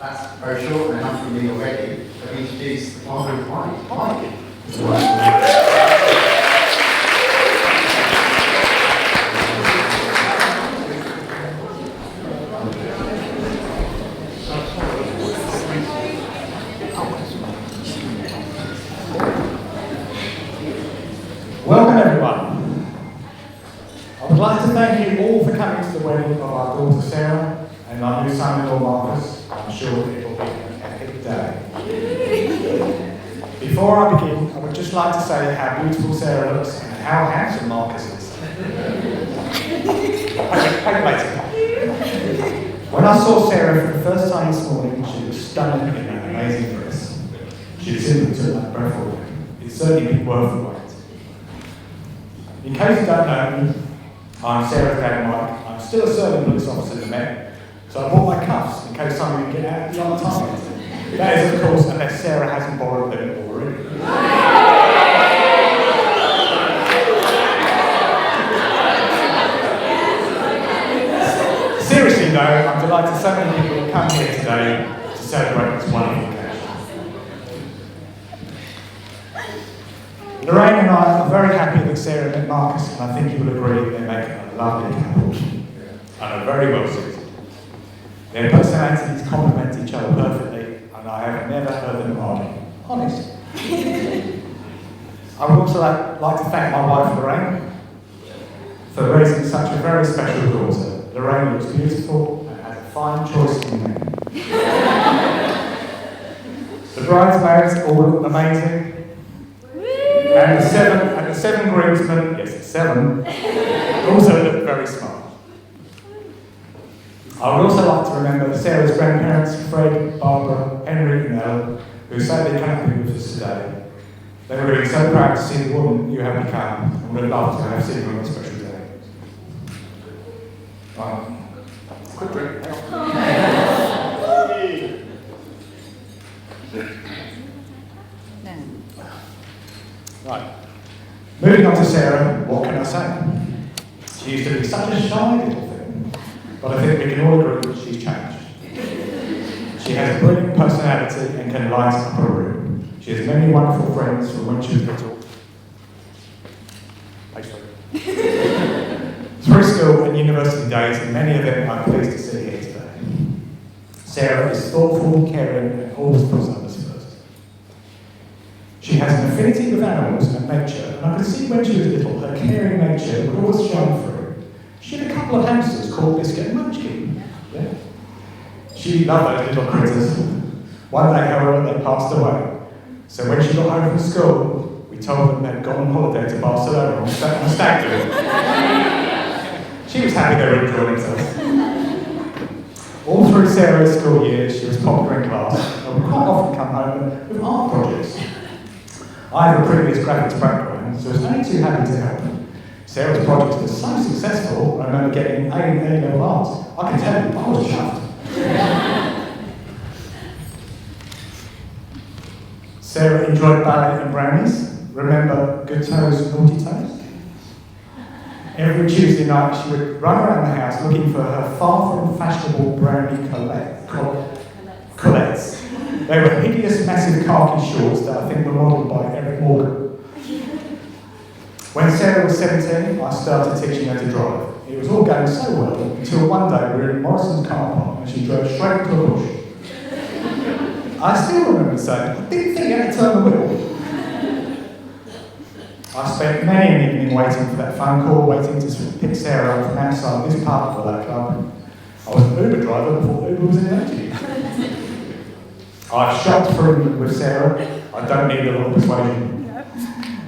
That's very short and enough for me already. Let me introduce the father of Mike. Welcome everyone. I would like to thank you all for coming to the wedding of our daughter Sarah and our new son-in-law Marcus. I'm sure that it will be an epic day. Before I begin, I would just like to say how beautiful Sarah looks and how handsome Marcus is. When I saw Sarah for the first time this morning, she was stunning in an amazing dress. She simply took my breath away. It's certainly been worth the wait. In case you don't know me, I'm Sarah's dad Mike. I'm still a serving police officer in the Met, so I bought my cuffs in case someone can get out at the other time. That is, of course, unless Sarah hasn't borrowed them already. Seriously though, I'm delighted so many people have come here today to celebrate this wonderful occasion. Lorraine and I are very happy that Sarah met Marcus, and I think you will agree they make a lovely couple and are very well suited. Their personalities complement each other perfectly, and I have never heard them argue. Honest. I would also like to thank my wife Lorraine for raising such a very special daughter. Lorraine looks beautiful and has a fine choice in men. The bridesmaids all look amazing. And the seven groomsmen, yes, it's 7, also look very smart. I would also like to remember Sarah's grandparents, Fred, Barbara, Henry and Ellen, who sadly cannot be with us today. They were really so proud to see the woman you have become, and would have loved to have seen you on a special day. Quick drink. Right. Moving on to Sarah, what can I say? She used to be such a shy little thing, but I think we can all agree that she's changed. She has a brilliant personality and can light up a room. She has many wonderful friends from when she was little. Through school and university days, and many of them I'm pleased to see here today. Sarah is thoughtful, caring, and always puts others first. She has an affinity with animals and nature, and I could see when she was little, her caring nature would always shine through. She had a couple of hamsters called Biscuit and Munchkin. Yeah. She loved those little critters. One day, however, they passed away. So when she got home from school, we told them they'd gone on holiday to Barcelona on stag do. She was happy they were enjoying themselves. All through Sarah's school years, she was popular in class, and would quite often come home with art projects. I have a previous graphics background, so I was only too happy to help. Sarah's project was so successful, I remember getting A in A-level art. I can tell you, I was chuffed. Sarah enjoyed ballet and brownies. Remember Good Toes, Naughty Toes? Every Tuesday night she would run around the house looking for her far from fashionable brownie colettes. They were hideous, massive khaki shorts that I think were modelled by Eric Morgan. When Sarah was 17, I started teaching her to drive. It was all going so well until one day we were in Morrison's car park and she drove straight into a bush. I still remember saying, I didn't think you had to turn the wheel. I spent many an evening waiting for that phone call, waiting to pick Sarah up from outside this park for that club. I was an Uber driver before Uber was invented. I've shopped with Sarah. I don't need a lot of persuasion.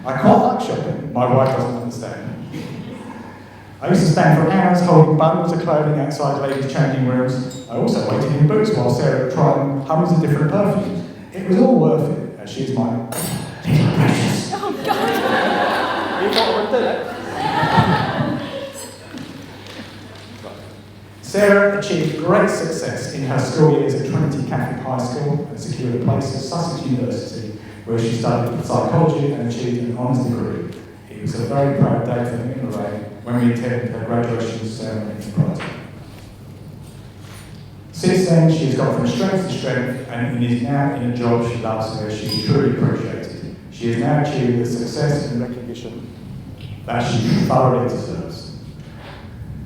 I quite like shopping. My wife doesn't understand. I used to stand for hours holding bundles of clothing outside ladies' changing rooms. I also waited in booths while Sarah tried hundreds of different perfumes. It was all worth it, as she is my little precious. Oh, God! You thought I would do that? Sarah achieved great success in her school years at Trinity Catholic High School and secured a place at Sussex University, where she studied psychology and achieved an honours degree. It was a very proud day for me and Lorraine when we attended her graduation ceremony in Brighton. Since then, she has gone from strength to strength and is now in a job she loves where she is truly appreciated. She has now achieved the success and recognition that she thoroughly deserves.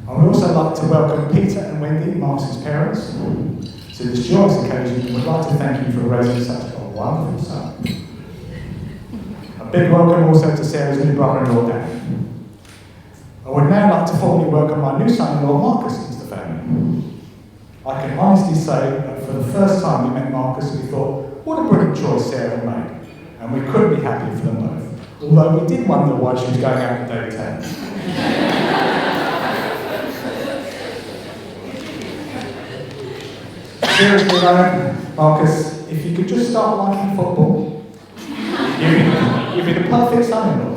I would also like to welcome Peter and Wendy, Marcus's parents, to this joyous occasion and would like to thank you for raising such a wonderful son. A big welcome also to Sarah's new brother-in-law, Dan. I would now like to formally welcome my new son-in-law, Marcus, into the family. I can honestly say that for the first time we met Marcus, we thought, what a brilliant choice Sarah made, and we couldn't be happy for them both, although we did wonder why she was going out with David Tennant. Seriously though, Marcus, if you could just start liking football, you'd be the perfect son-in-law.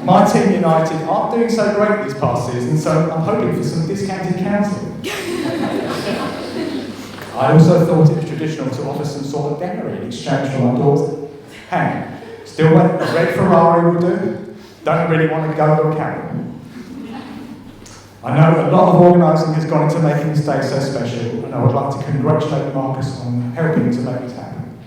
My team United aren't doing so great this past season, so I'm hoping for some discounted counselling. I also thought it was traditional to offer some sort of dowry in exchange for my daughter. Hang on, still a red Ferrari will do? Don't really want to go to a cabin. I know a lot of organising has gone into making this day so special, and I would like to congratulate Marcus on helping to make this happen.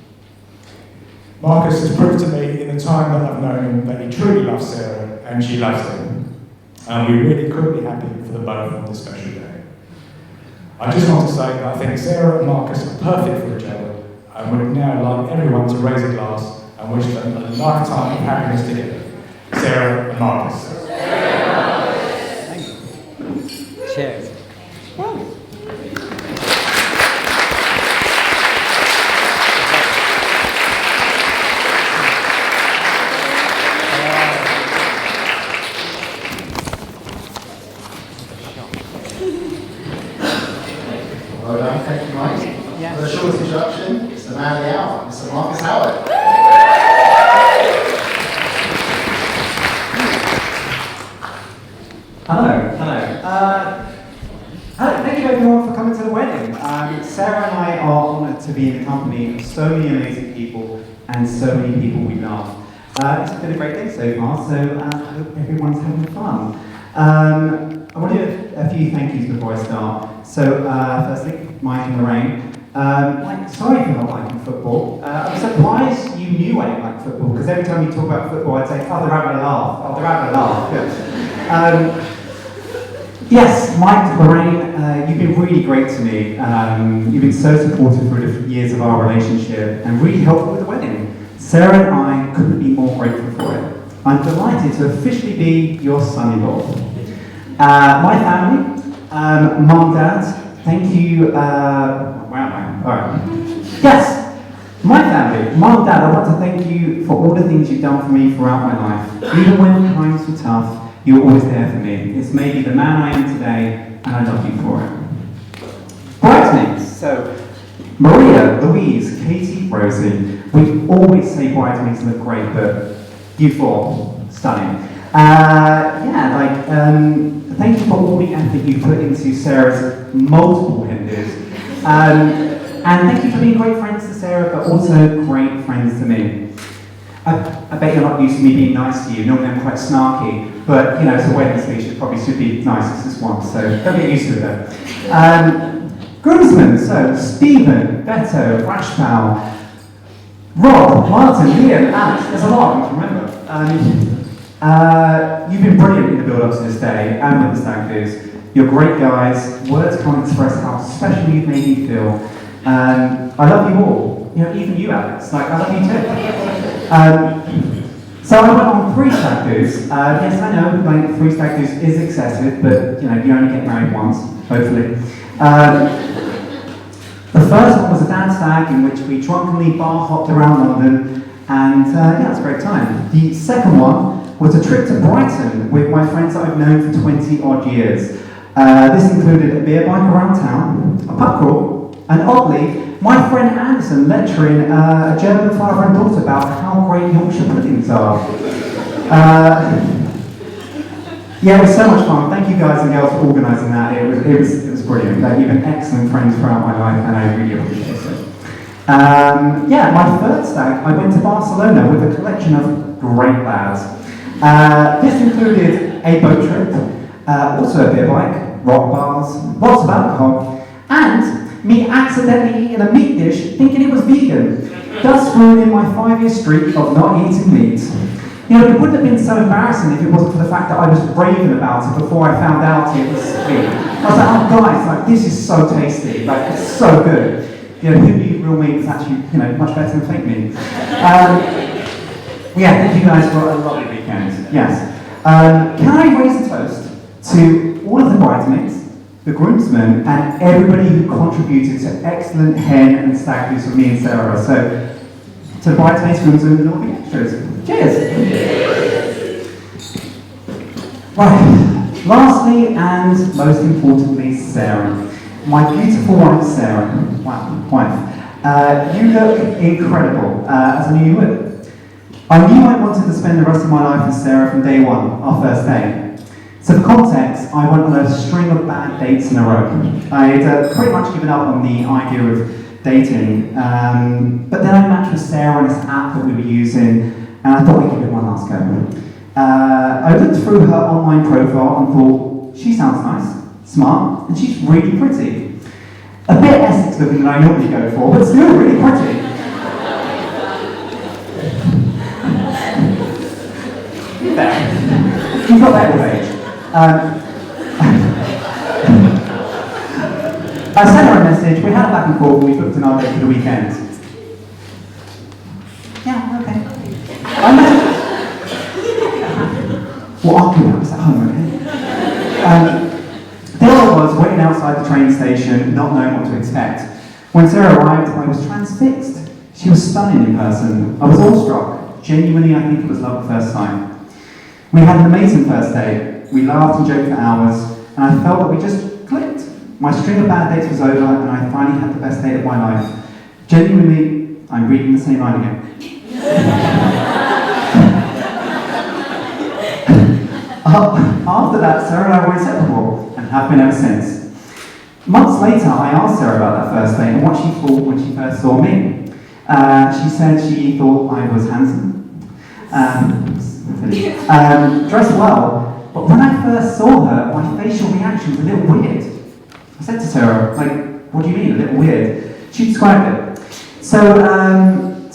Marcus has proved to me in the time that I've known him that he truly loves Sarah, and she loves him. And we really couldn't be happy for them both on this special day. I just want to say that I think Sarah and Marcus are perfect for each other, and would now like everyone to raise a glass and wish them a lifetime of happiness together. Sarah and Marcus. Cheers. Well done, thank you, Mike. For the short introduction, it's the man of the hour, Mr. Marcus Howard. Hello. Thank you everyone for coming to the wedding. Sarah and I are honoured to be in the company of so many amazing people and so many people we love. It's been a great day so far, so I hope everyone's having fun. I want to do a few thank yous before I start. So, firstly, Mike and Lorraine. Mike, sorry for not liking football. I'm surprised you knew I didn't like football, because every time you talk about football, I'd say, oh, they're having a laugh. Oh, they're having a laugh. Good. Yes, Mike, Lorraine, you've been really great to me. You've been so supportive through the years of our relationship and really helpful with the wedding. Sarah and I couldn't be more grateful for it. I'm delighted to officially be your son-in-law. My family, Mum, Dad, thank you. Where am I? All right. Yes, my family, Mum, Dad, I want to thank you for all the things you've done for me throughout my life. Even when times were tough, you were always there for me. It's made me the man I am today, and I love you for it. Bridesmaids. So, Maria, Louise, Katie, Rosie. We always say bridesmaids look great, but you four, stunning. Thank you for all the effort you put into Sarah's multiple hinders. And thank you for being great friends to Sarah, but also great friends to me. I bet you're not used to me being nice to you. Normally I'm quite snarky, but you know, it's a wedding speech, it probably should be nice this once, so don't get used to it though. Groomsmen, so Stephen, Beto, Rashpal, Rob, Martin, Liam, Alex, there's a lot I can remember. You've been brilliant in the build-up to this day and with the stag do's. You're great guys, words can't express how special you've made me feel. I love you all, you know, even you Alex, like I love you too. So I went on 3 stag do's. Yes, I know, like 3 stag do's is excessive, but you know, you only get married once, hopefully. The first one was a dance stag in which we drunkenly bar hopped around London, and yeah, it was a great time. The second one was a trip to Brighton with my friends that I've known for 20 odd years. This included a beer bike around town, a pub crawl, and oddly, my friend Anderson lecturing a German father and daughter about how great Yorkshire puddings are. Yeah, it was so much fun. Thank you guys and girls for organising that. It was brilliant. You've been excellent friends throughout my life, and I really appreciate it. Yeah, my third stag, I went to Barcelona with a collection of great lads. This included a boat trip, also a beer bike, rock bars, lots of alcohol, and me accidentally eating a meat dish thinking it was vegan, thus ruining my 5-year streak of not eating meat. You know, it wouldn't have been so embarrassing if it wasn't for the fact that I was raving about it before I found out it was meat. I was like, oh guys, like, this is so tasty, like, it's so good. You know, who knew real meat was actually, you know, much better than fake meat. Yeah, thank you guys for a lovely weekend. Yes. Can I raise a toast to all of the bridesmaids, the groomsmen, and everybody who contributed to excellent hen and stag do's with me and Sarah. So, to the bridesmaids, groomsmen, and all the extras. Cheers! Right. Lastly, and most importantly, Sarah. My beautiful wife, Sarah. Wow, wife. You look incredible, as I knew you would. I knew I wanted to spend the rest of my life with Sarah from day one, our first date. So for context, I went on a string of bad dates in a row. I'd pretty much given up on the idea of dating, but then I matched with Sarah on this app that we were using, and I thought I'd give it one last go. I looked through her online profile and thought, she sounds nice, smart, and she's really pretty. A bit Essex looking than I normally go for, but still really pretty. There. You've got that with age. I sent her a message, we had a back and forth, and we booked an our date for the weekend. Yeah, okay. Well, I'll do that, it's at home, okay? There I was, waiting outside the train station, not knowing what to expect. When Sarah arrived, I was transfixed. She was stunning in person. I was awestruck. Genuinely, I think it was love at first sight. We had an amazing first date. We laughed and joked for hours, and I felt that we just clicked. My string of bad dates was over, and I finally had the best date of my life. Genuinely, I'm reading the same line again. After that, Sarah and I were inseparable, and have been ever since. Months later, I asked Sarah about that first date and what she thought when she first saw me. She said she thought I was handsome, dressed well, but when I first saw her, my facial reaction was a little weird. I said to Sarah, like, what do you mean, a little weird? She described it. So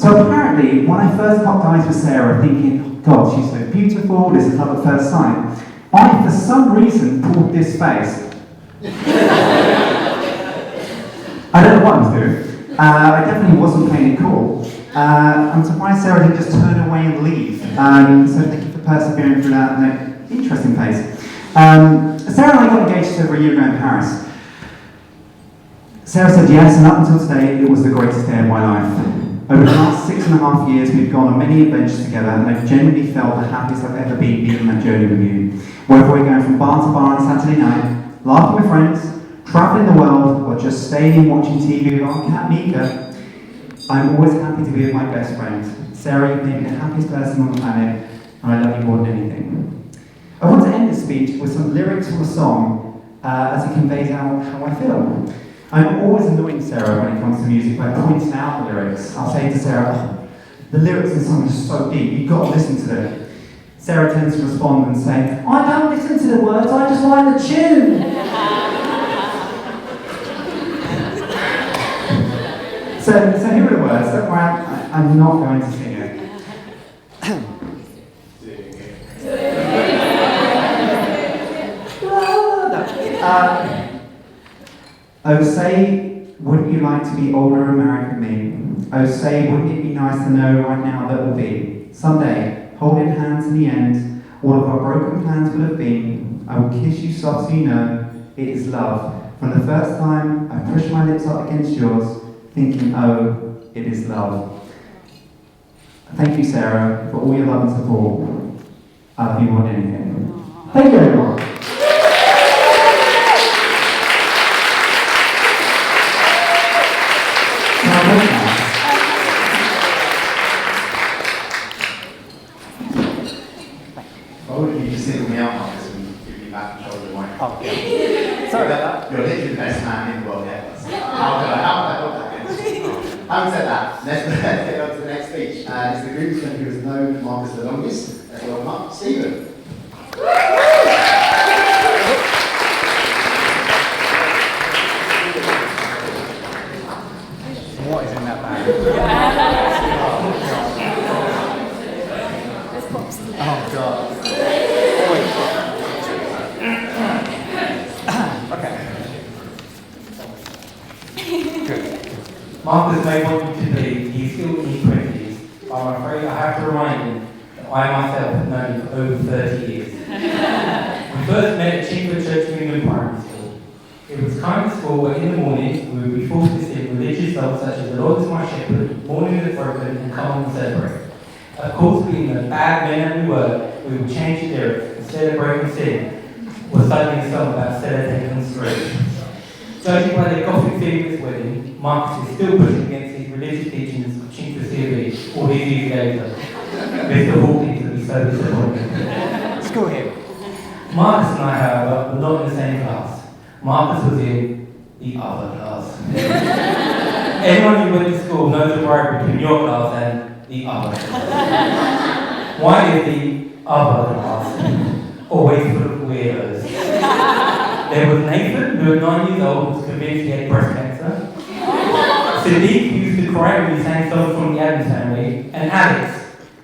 apparently, when I first locked eyes with Sarah, thinking, oh God, she's so beautiful, this is love at first sight, I, for some reason, pulled this face. I don't know what I was doing. I definitely wasn't playing it cool. I'm surprised Sarah didn't just turn away and leave. So thank you for persevering through that interesting phase. Sarah and I got engaged over a year ago in Paris. Sarah said yes, and up until today, it was the greatest day of my life. Over the last 6.5 years, we've gone on many adventures together, and I've genuinely felt the happiest I've ever been being on that journey with you. Whether we're going from bar to bar on Saturday night, laughing with friends, travelling the world, or just staying and watching TV with our cat Mika, I'm always happy to be with my best friend. Sarah, you made me the happiest person on the planet, and I love you more than anything. I want to end this speech with some lyrics from a song as it conveys out how I feel. I'm always annoying Sarah when it comes to music by pointing out the lyrics. I'll say to Sarah, oh, the lyrics in the song are so deep, you've got to listen to them. Sarah tends to respond and say, I don't listen to the words, I just like the tune. So here are the words. Don't worry, I'm not going to sing it. Oh, say, wouldn't you like to be older and married with me? Oh, say, wouldn't it be nice to know right now that we'll be someday holding hands in the end? All of our broken plans will have been. I will kiss you soft so you know it is love. From the first time I pushed my lips up against yours, thinking, oh, it is love. Thank you, Sarah, for all your love and support. I love you more than anything. Thank you, everyone. Oh, you just single me out on this and give me back and shoulder wine. Oh, yeah. Sorry about that. You're literally the best man in the world ever. How could I Having said that, let's get on to the next speech. It's the groomsman who has known Marcus the longest. Let's welcome up Stephen. what is in that bag. Oh god. Okay. Good. Marcus may want you to believe he's still in his 20s, but I'm afraid I have to remind him that I myself have known him for over 30 years. We first met at Chingford Church of England Primary School. It was the kind of school where in the morning we would be forced to sing religious songs such as The Lord is my shepherd, Morning is broken, and Come on and celebrate. Of course, being the bad men we were, we would change the lyrics and celebrate and sing was suddenly a song about celebrating and street. Judging by the Gothic theme of this wedding, Marcus is still pushing against his religious teachings of Chingford CV all these years later. Mr. Hawkins would be so disappointed. School him. Marcus and I, however, were not in the same class. Marcus was in the other class. Anyone who went to school knows the rivalry between your class and the other class. Why is the other class always full of weirdos? There was Nathan, who at 9 years old was convinced he had breast cancer. Sadiq, who used to cry when he sang songs from the Addams Family. And Alex,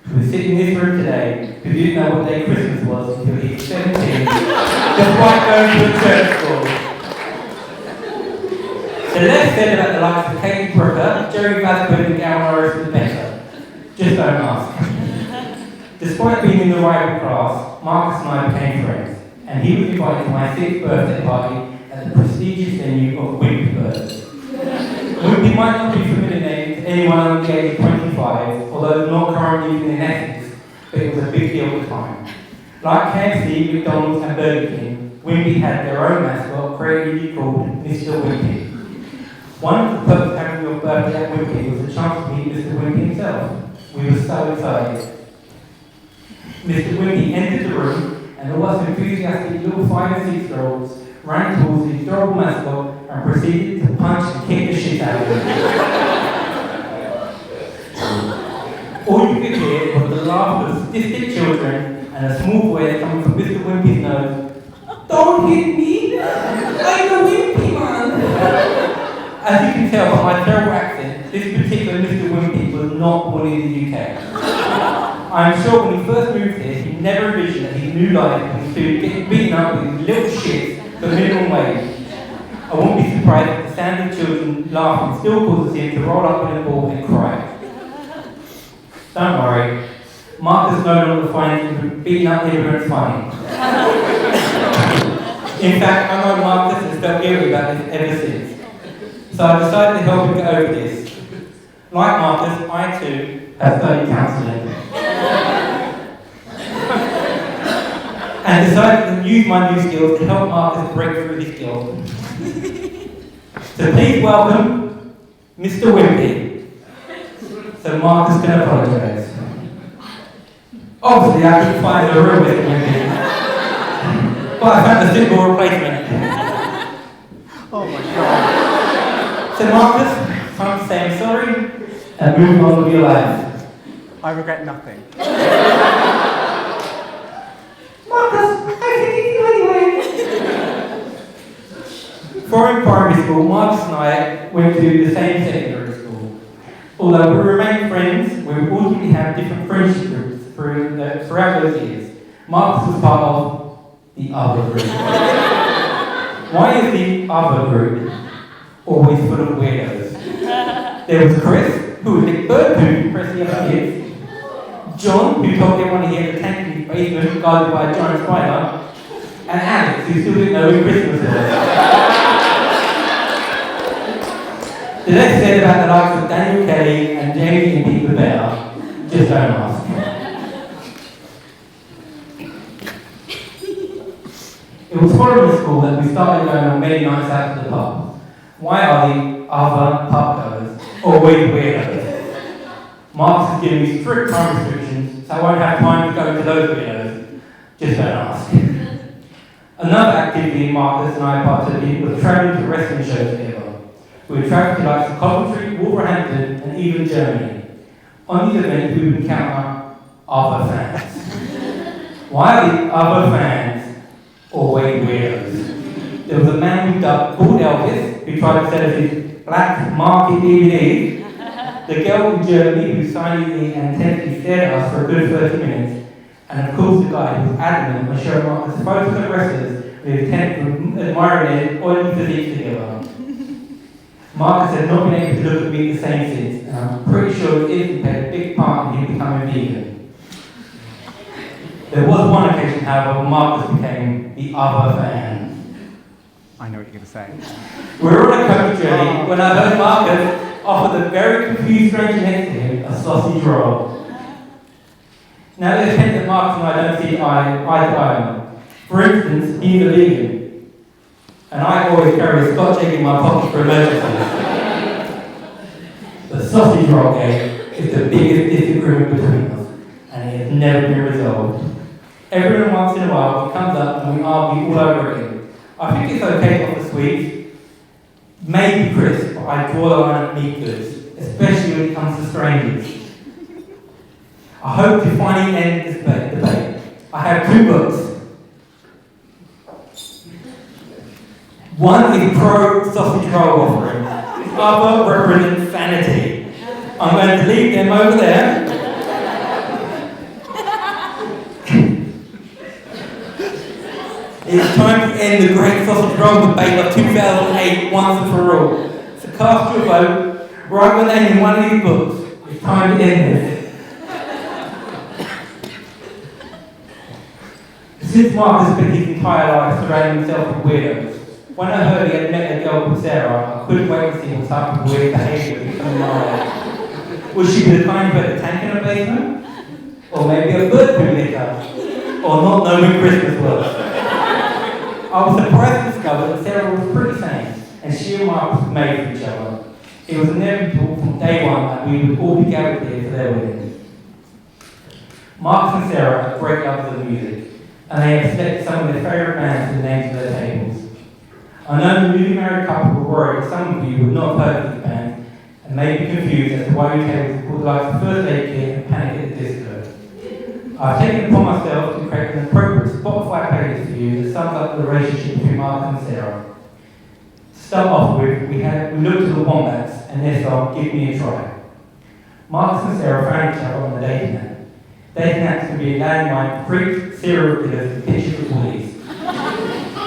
who is sitting in this room today, who didn't know what day Christmas was until he was 17, despite going to a church school. The less said about the likes of Katie Brooker, Jerry Vasquez and Gavin Norris the better. Just don't ask. Despite being in the rival class, Marcus and I became friends, and he was invited to my 6th birthday party at the prestigious venue of Wimpy Burgers. Wimpy might not be a familiar name to anyone under the age of 25, although not currently even in Essex, but it was a big deal at the time. Like KFC, McDonald's and Burger King, Wimpy had their own mascot creatively called Mr. Wimpy. One of the perks of having your birthday at Wimpy was the chance to meet Mr. Wimpy himself. We were so excited. Mr. Wimpy entered the room, and all us enthusiastic little 5 and 6-year-olds ran towards the adorable mascot and proceeded to punch and kick the shit out of him. All you could hear was the laughter of sadistic children and a small voice coming from Mr. Wimpy's nose. Don't hit me! I'm a Wimpy man! As you can tell by my terrible accent, this particular Mr. Wimpy was not born in the UK. I'm sure when he first moved here, he never envisioned that his new life would include getting beaten up with little shits for minimum wage. I won't be surprised if the sound of children laughing still causes him to roll up in a ball and cry. Don't worry, Marcus no longer finds beating up immigrants funny. In fact, I know Marcus has felt guilty about this ever since. So I decided to help him get over this. Like Marcus, I too have studied counselling. And decided to use my new skills to help Marcus break through his skills. So please welcome Mr. Wimpy, so Marcus can apologise. Obviously, I couldn't find a real Mr. Wimpy, but I found a suitable replacement. Oh my god. So Marcus, time to say I'm sorry and move on with your life. I regret nothing. Marcus, I think you anyway. For in primary school, Marcus and I went to the same secondary school. Although we remained friends, we would ultimately have different friendship groups throughout those years. Marcus was part of the other group. Why is the other group always full of weirdos? There was Chris, who would lick bird poo and press the other kids. John, who told everyone he had a tank in his basement guarded by a giant spider. And Alex, who still didn't know who Christmas was. The less said about the likes of Daniel Kelly and Jamie and Pete the Bear, just don't ask. It was following school that we started going on many nights out to the pub. Why are the other pub goers always weirdos? Marcus has given me strict time restrictions, so I won't have time to go into those weirdos. Just don't ask. Another activity Marcus and I partook in was travelling to wrestling shows together. We would travel to likes of Coventry, Wolverhampton, and even Germany. On these events, we would encounter other fans. Why are the other fans always weirdos? There was a man we dubbed Bald Elvis who tried to sell us his black market DVD, the girl in Germany who silently and intensely stared at us for a good 30 minutes, and of course the guy who was adamant on showing Marcus photos of wrestlers with intent of admiring their oily physiques together. Marcus has not been able to look at me the same since, and I'm pretty sure it played a big part in him becoming vegan. There was one occasion, however, when Marcus became the other fan. I know what you're going to say. We were on a coach journey when I heard Marcus offer the very confused stranger next to him a sausage roll. Now there's hints that Marcus and I don't see eye to eye on. For instance, he's a vegan, and I always carry a Scotch egg in my pocket for emergencies. The sausage roll game is the biggest disagreement between us, and it has never been resolved. Every once in a while, it comes up and we argue all over again. I think it's okay to offer sweets, maybe crisps, but I draw the line at meat goods, especially when it comes to strangers. I hope to finally end this debate. I have 2 books. One is pro sausage roll offering. The other represents sanity. I'm going to leave them over there. It's time to end the great sausage roll debate of 2008 once and for all. So cast your vote, write your name in one of these books. It's time to end this. Since Marcus spent his entire life surrounding himself with weirdos, when I heard he had met a girl called Sarah, I couldn't wait to see what type of weird behaviour would become my. Would she be the kind who had a tank in her basement? Or maybe a bird poo litter? Or not know when Christmas was? I was surprised to discover that Sarah was pretty sane, and she and Marcus were made for each other. It was inevitable from day one that we would all be gathered here for their wedding. Marcus and Sarah are great lovers of music, and they have selected some of their favourite bands to the names of their tables. I know the newly married couple were worried that some of you would not have heard of these bands, and may be confused as to why your tables are called like the First Aid Kit and Panic at the Disco. I've taken it upon myself to create an appropriate Spotify playlist for you that sums up the relationship between Marcus and Sarah. To start off with, we looked at the Wombats and their song Give Me a Try. Marcus and Sarah found each other on the dating app. Dating apps can be a landmine for freaks, serial killers, and pictures of police.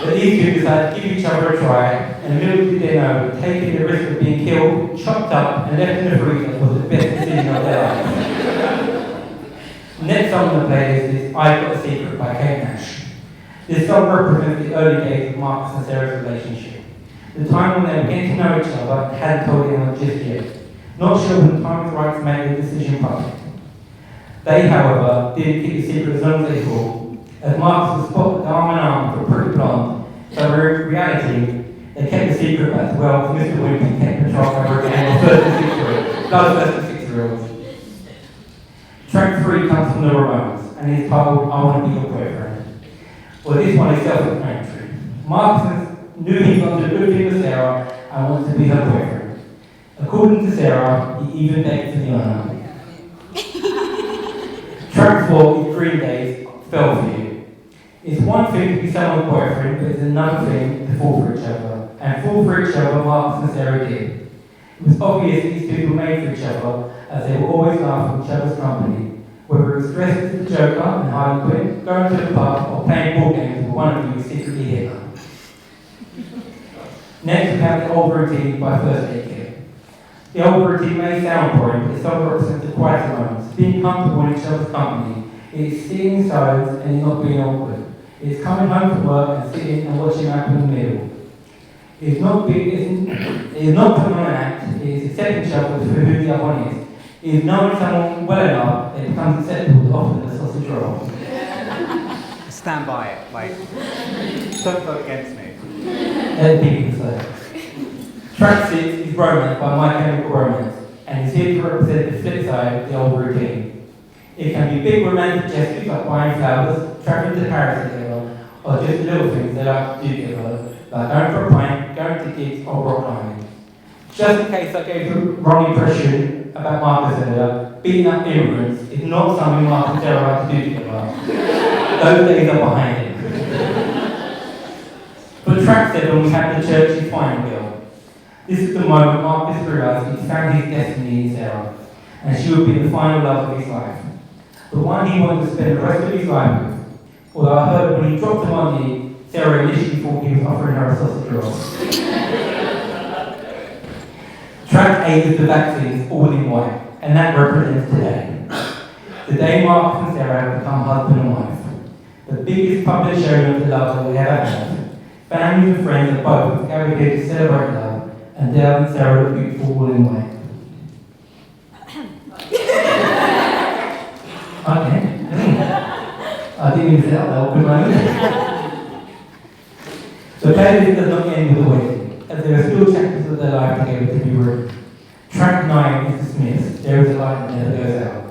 But these two decided to give each other a try, and little did they know, taking the risk of being killed, chopped up, and left in the freezer was the best decision of their lives. Next song on the playlist is I've Got a Secret by Kate Nash. This song represents the early days of Marcus and Sarah's relationship. The time when they were getting to know each other and hadn't told anyone just yet. Not sure when the time was right to make the decision public. They, however, did keep the secret as long as they could, as Marcus was spotted arm in arm with a pretty blonde, so in reality, they kept the secret as well as Mr. Wimpy kept control over a gang of 36-year-olds. Track 3 comes from the Ramones, and is titled I Want to Be Your Boyfriend. Well, this one is self-explanatory. Marcus knew he wanted a good thing with Sarah and wanted to be her boyfriend. According to Sarah, he even begged for the honour. Track 4 is Green Day's Fell For You. It's one thing to be someone's boyfriend, but it's another thing to fall for each other. And fall for each other, Marcus and Sarah did. It was obvious these two were made for each other, as they would always laugh at each other's company, whether it was dressed as the Joker and Harley Quinn, going to the pub, or playing ball games with one of you secretly here. Next, we have The Old Routine by First Aid Kit. The Old Routine may sound boring, but the song represents the quiet moments, being comfortable in each other's company. It is sitting in silence and not being awkward. It is coming home from work and sitting and watching Malcolm in the Middle. It is not putting on an act, it is accepting each other for who the other one is. It is knowing someone well enough that it becomes acceptable to offer them a sausage roll. Stand by it, like, don't vote against me. Let people say. Track 6 is Romance by My Chemical Romance, and is here to represent the flip side of The Old Routine. It can be big romantic gestures like buying flowers, traveling to Paris together, or just little things they like to do together, like going for a pint, going to gigs, or rock climbing. Just in case I gave the wrong impression about Marcus earlier, beating up immigrants is not something Marcus and Sarah like to do together. Those days are behind him. For track 7, we have The Church's Final Girl. This is the moment Marcus realised he'd found his destiny in Sarah, and she would be the final love of his life. The one he wanted to spend the rest of his life with. Although I heard when he dropped him on knee, Sarah initially thought he was offering her a sausage roll. Track 8 is the vaccines, all in white, and that represents today. The day Marcus and Sarah have become husband and wife. The biggest public showing of the love that we ever had. Families and friends of both have gathered here to celebrate love, and Dale and Sarah look beautiful all in white. Okay. I didn't even say that well, good moment. The playlist does not end with the wedding, as there are still chapters of their life together to be written. Track 9 is dismissed, There is a Light That Never Goes Out.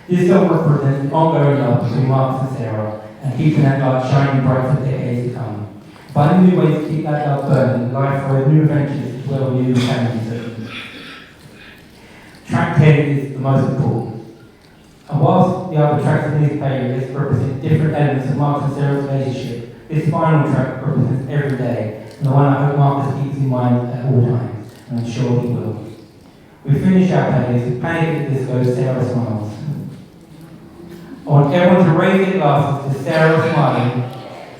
This song represents the ongoing love between Marcus and Sarah, and keeping that light shining bright for decades to come. Finding new ways to keep that love burning, life for new adventures as well as new families. Track 10 is the most important. And whilst the other tracks in this playlist represent different elements of Marcus and Sarah's relationship, this final track represents every day, and the one I hope Marcus keeps in mind at all times, and I'm sure he will. We finish our playlist with Panic at the Disco, Sarah Smiles. I want everyone to raise their glasses to Sarah smiling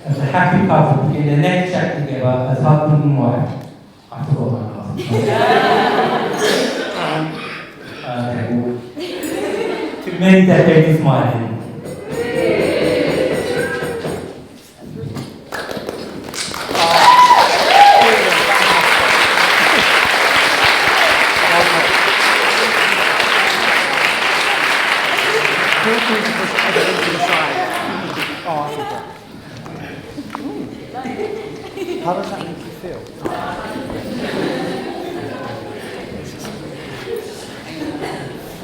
as a happy couple begin their next chapter together as husband and wife. I forgot my glasses. Okay, well, too many decades of smiling. How does that make you feel?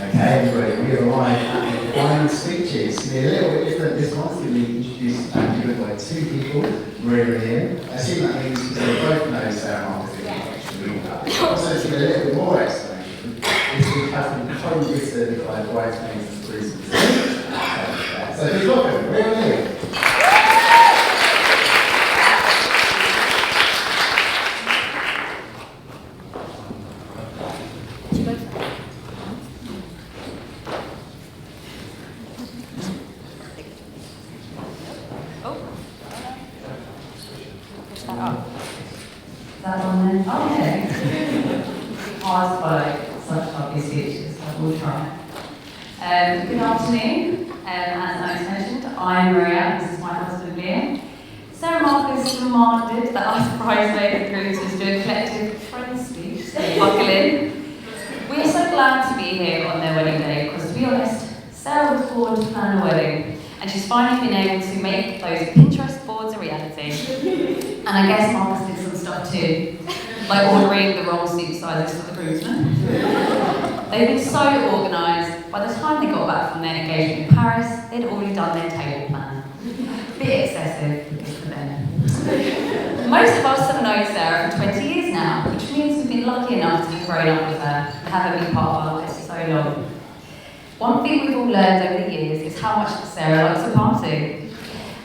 Okay, everybody, we arrive at the final speeches. They're a little bit different this month. We introduced and given by two people, Maria and Ian. I assume that means they both know Sarah Marcus. Also, to give a little bit more explanation, this week has been co-written by bridesmaids and groomsmen. So please welcome Maria and Ian. That one then? Okay. Hard to follow such lovely speeches, but we'll try. Good afternoon. As Alex mentioned, I'm Maria, this is my husband Liam. Sarah Marcus demanded that us bridesmaids and groomsmen do a collective friend speech, so buckle in. We're so glad to be here on their wedding day, because to be honest, Sarah was born to plan a wedding, and she's finally been able to make those Pinterest boards a reality. And I guess Marcus did some stuff too, like ordering the wrong suit sizes for the groomsmen. They've been so organised, by the time they got back from their engagement in Paris, they'd already done their table plan. Bit excessive, good for them. Most of us have known Sarah for 20 years now, which means we've been lucky enough to have grown up with her and have her be part of our lives for so long. One thing we've all learned over the years is how much Sarah likes to party.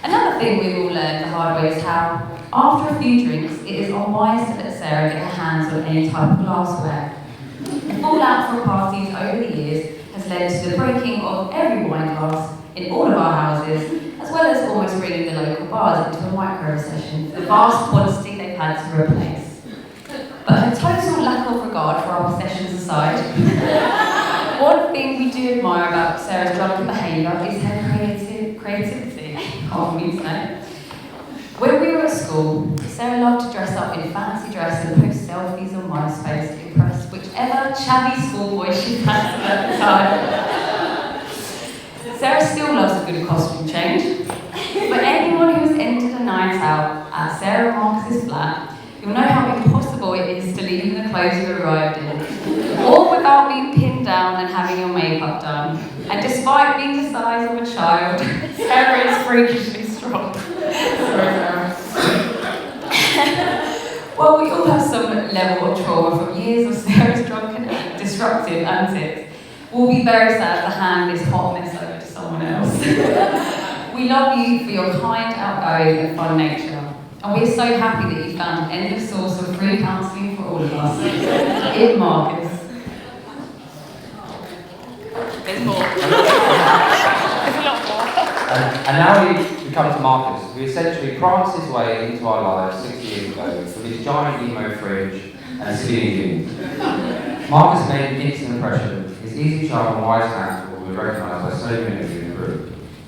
Another thing we've all learned the hard way is how, after a few drinks, it is unwise to let Sarah get her hands on any type of glassware. The fallout from parties over the years has led to the breaking of every wine glass in all of our houses, as well as almost bringing the local bars into a micro-recession for the vast quantity they've had to replace. But her total lack of regard for our possessions aside, one thing we do admire about Sarah's drunken behaviour is her creativity. Can't me to know. When we were at school, Sarah loved to dress up in fancy dress and post selfies on MySpace to impress whichever chavvy schoolboy she fancied at the time. Sarah still loves a good costume change, but anyone who has entered a night out at Sarah Marcus's flat, you'll know how impossible it is to leave in the clothes you arrived in, all without being pinned down and having your makeup done. And despite being the size of a child, Sarah is freakishly strong. Well, we all have some level of trauma from years of Sarah's drunken and disruptive antics. We'll be very sad to hand this hot mess over to someone else. We love you for your kind, outgoing and fun nature. And we're so happy that you found an endless source of free counselling for all all of us. In Marcus. There's more. There's a lot more. And now we come to Marcus, who essentially pranced his way into our lives 6 years ago with his giant emo fridge and a skinny jeans. Marcus made an instant impression. His easy charm and wise hands were recognised by so many of you in the group.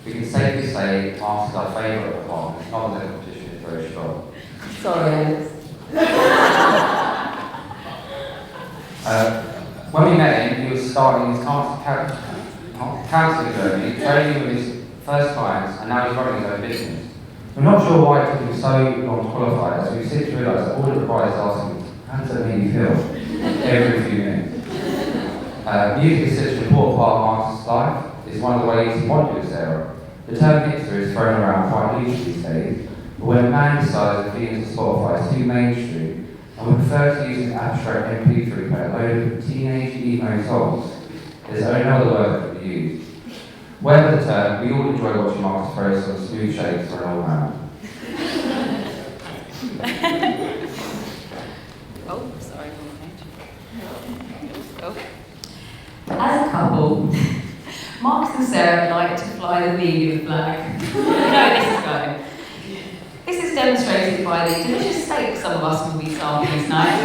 We can safely say Marcus is our favourite of partners, not that the competition is very strong. Sorry, Alex. When we met him, he was starting his counselling journey, training with his first clients, and now he's running his own business. We're not sure why it took him so long to qualify, as we've since realised that all it requires is asking, how does that make you feel? Every few minutes. Music is such an important part of Marcus' life. It's one of the ways he bonded with Sarah. The term hipster is thrown around quite loosely these days, but when a man decides that feelings of Spotify is too mainstream, and would prefer to use an abstract MP3 player loaded with teenage emo songs, there's only other word that could be used. Whatever the term, we all enjoy watching Marcus post on smooth shapes for an old man. Oh, sorry, oh. As a couple, Marcus and Sarah like to fly the vegan flag. You know where this is going. This is demonstrated by the delicious steak some of us will be sampling tonight.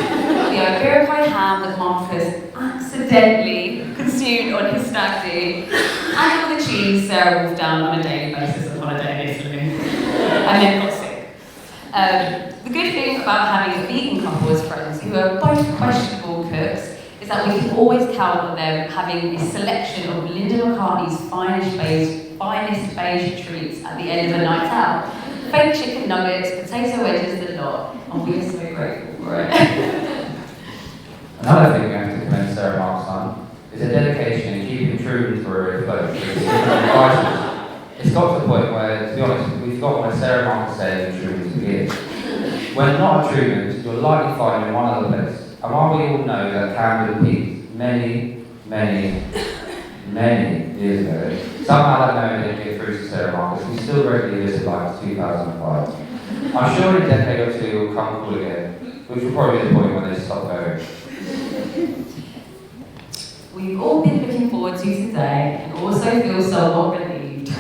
The Iberico ham that Marcus accidentally consumed on his stag do, and all the cheese Sarah wolfed down on a daily basis on holiday in Italy, and then got sick. The good thing about having a vegan couple as friends who are both questionable cooks is that we can always count on them having a selection of Linda McCartney's finest beige treats at the end of a night out. Fake chicken nuggets, potato wedges, the lot, and we are so grateful for it. Another thing we have to commend Sarah Marks on is her dedication in keeping Truman's career afloat. It's got to the point where, to be honest, we've forgotten what Sarah Marks said in Truman's begin. When not at Truman's, you'll likely find him in one other place. And while we all know that Camden peaked many years ago, somehow that moment didn't get through to Sarah Marcus, who still regularly lives like 2005. I'm sure in a decade or two will come cool again, which will probably be the point when they stop going. We've all been looking forward to today and also feel somewhat relieved.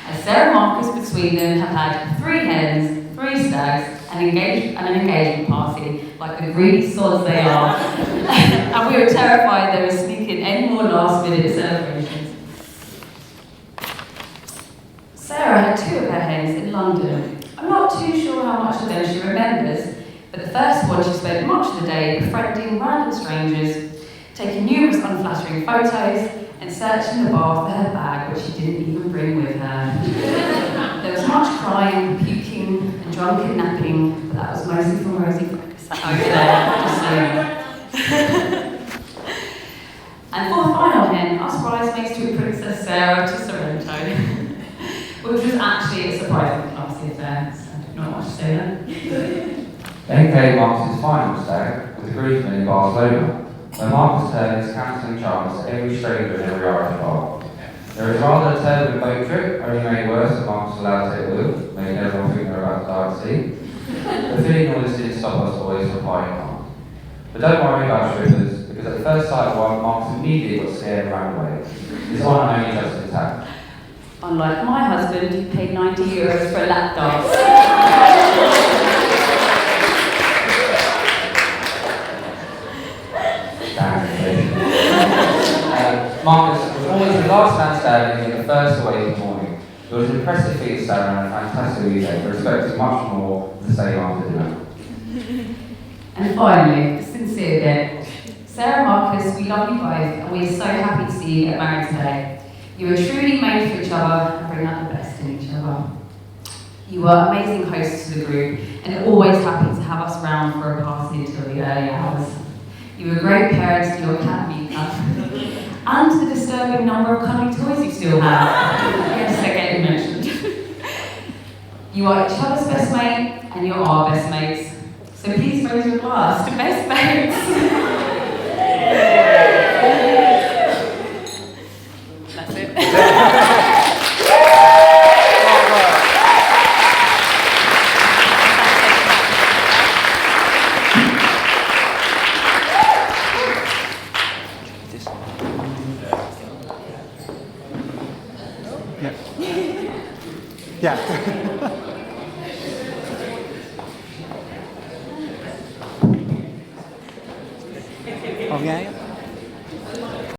As Sarah Marcus between them have had 3 hens, 3 stags, and an engagement party, like the greedy sods they are. And we were terrified they were sneaking any more last-minute celebrations. Sarah had 2 of her hens in London. I'm not too sure how much of them she remembers, but the first one she spent much of the day befriending random strangers, taking numerous unflattering photos, and searching the bar for her bag, which she didn't even bring with her. There was much crying, puking, and drunken napping, but that was mostly from Rosie Focus over there, just so you know. And for the final hen, us bridesmaids took Princess Sarah to Sorrento, which was actually a surprisingly classy affair, so not much to say there. Then came Marcus' final stag with the groomsmen in Barcelona, where Marcus turned his counselling charms to every stranger in every Irish bar. There was rather a turbulent boat trip, only made worse when Marcus was allowed to take the wheel, making everyone think they were about to die at sea. But feeling all this didn't stop us always from partying hard. But don't worry about strippers, because at first sight of one, Marcus immediately got scared and ran away. His honour only just intact. Unlike my husband, who paid €90 for a lap dance. Marcus was always the last man standing and the first away in the morning. It was an impressive feat of stamina and a fantastic weekend, but expected much more of the same after dinner. And finally, the sincere bit. Sarah Marcus, we love you both, and we are so happy to see you get married today. You are truly made for each other and bring out the best in each other. You are amazing hosts to the group, and always happy to have us round for a party until the early hours. You are great parents to your cat Mika. And the disturbing number of cuddly toys you still have. Yes, they're getting mentioned. You are each other's best mate, and you're our best mates. So please raise your glass to best mates. That's it. Yeah. Oh, yeah?